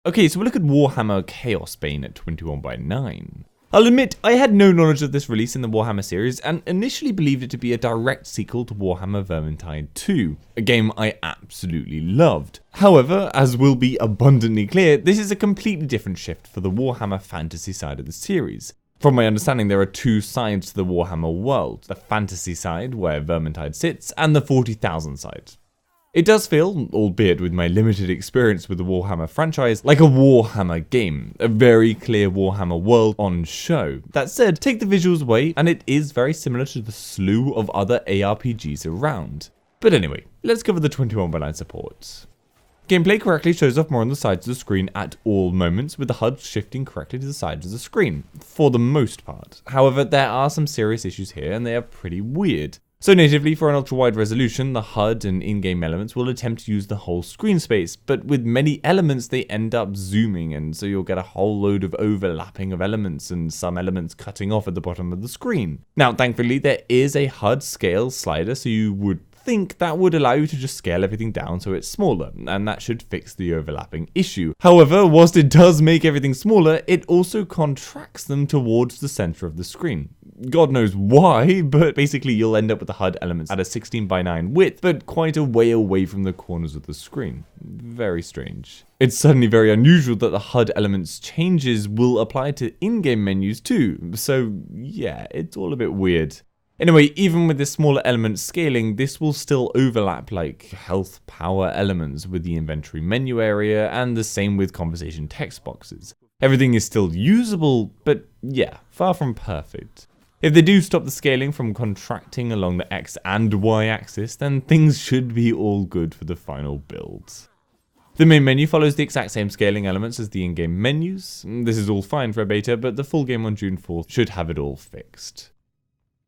Okay, so we'll look at Warhammer Chaosbane at 21/9. I'll admit, I had no knowledge of this release in the Warhammer series and initially believed it to be a direct sequel to Warhammer Vermintide 2, a game I absolutely loved. However, as will be abundantly clear, this is a completely different shift for the Warhammer fantasy side of the series. From my understanding, there are two sides to the Warhammer world, the fantasy side, where Vermintide sits, and the 40,000 side. It does feel, albeit with my limited experience with the Warhammer franchise, like a Warhammer game, a very clear Warhammer world on show. That said, take the visuals away, and it is very similar to the slew of other ARPGs around. But anyway, let's cover the 21/9 support. Gameplay correctly shows off more on the sides of the screen at all moments, with the HUD shifting correctly to the sides of the screen, for the most part. However, there are some serious issues here, and they are pretty weird. So natively, for an ultra-wide resolution, the HUD and in-game elements will attempt to use the whole screen space, but with many elements they end up zooming, and so you'll get a whole load of overlapping of elements and some elements cutting off at the bottom of the screen. Now, thankfully, there is a HUD scale slider, so you would think that would allow you to just scale everything down so it's smaller, and that should fix the overlapping issue. However, whilst it does make everything smaller, it also contracts them towards the center of the screen. God knows why, but basically you'll end up with the HUD elements at a 16:9 width, but quite a way away from the corners of the screen. Very strange. It's suddenly very unusual that the HUD elements changes will apply to in-game menus too, so yeah, it's all a bit weird. Anyway, even with this smaller element scaling, this will still overlap like health power elements with the inventory menu area, and the same with conversation text boxes. Everything is still usable, but yeah, far from perfect. If they do stop the scaling from contracting along the X and Y axis, then things should be all good for the final build. The main menu follows the exact same scaling elements as the in-game menus. This is all fine for a beta, but the full game on June 4th should have it all fixed.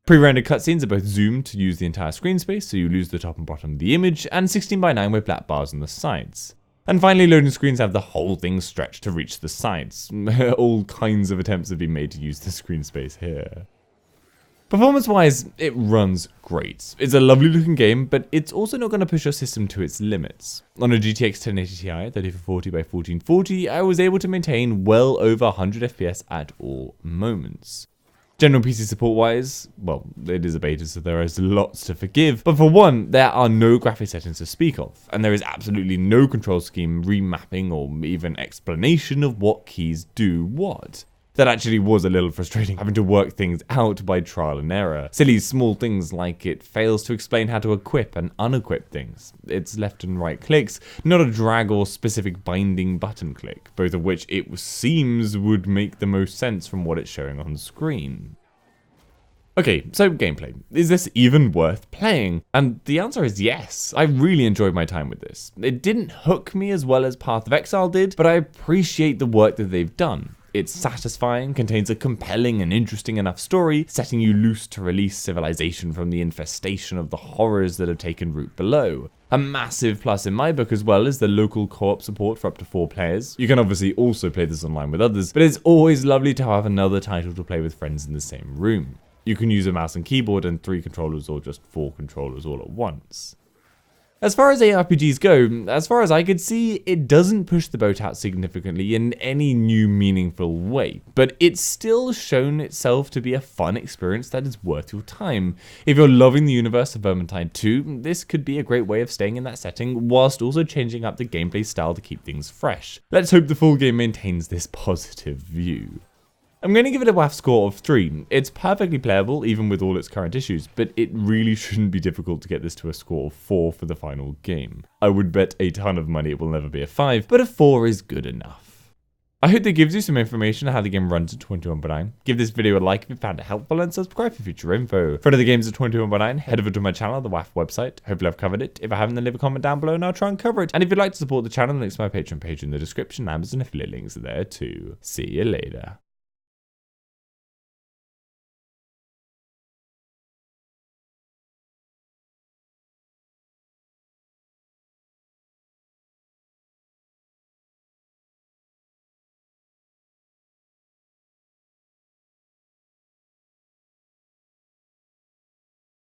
Pre-rendered cutscenes are both zoomed to use the entire screen space, so you lose the top and bottom of the image, and 16:9 with black bars on the sides. And finally, loading screens have the whole thing stretched to reach the sides. All kinds of attempts have been made to use the screen space here. Performance-wise, it runs great. It's a lovely looking game, but it's also not going to push your system to its limits. On a GTX 1080 Ti 3440 by 1440, I was able to maintain well over 100 FPS at all moments. General PC support-wise, well, it is a beta, so there is lots to forgive, but for one, there are no graphic settings to speak of, and there is absolutely no control scheme, remapping, or even explanation of what keys do what. That actually was a little frustrating, having to work things out by trial and error. Silly small things like it fails to explain how to equip and unequip things. It's left and right clicks, not a drag or specific binding button click, both of which it seems would make the most sense from what it's showing on screen. Okay, so gameplay. Is this even worth playing? And the answer is yes. I really enjoyed my time with this. It didn't hook me as well as Path of Exile did, but I appreciate the work that they've done. It's satisfying, contains a compelling and interesting enough story, setting you loose to release civilization from the infestation of the horrors that have taken root below. A massive plus in my book as well is the local co-op support for up to 4 players. You can obviously also play this online with others, but it's always lovely to have another title to play with friends in the same room. You can use a mouse and keyboard and 3 controllers or just 4 controllers all at once. As far as ARPGs go, as far as I could see, it doesn't push the boat out significantly in any new meaningful way, but it's still shown itself to be a fun experience that is worth your time. If you're loving the universe of Vermintide 2, this could be a great way of staying in that setting, whilst also changing up the gameplay style to keep things fresh. Let's hope the full game maintains this positive view. I'm going to give it a WAF score of 3. It's perfectly playable, even with all its current issues, but it really shouldn't be difficult to get this to a score of 4 for the final game. I would bet a ton of money it will never be a 5, but a 4 is good enough. I hope that gives you some information on how the game runs at 21/9. Give this video a like if you found it helpful, and subscribe for future info. For other games at 21/9, head over to my channel, the WAF website. Hopefully I've covered it. If I haven't, then leave a comment down below and I'll try and cover it. And if you'd like to support the channel, links to my Patreon page in the description, Amazon affiliate links are there too. See you later.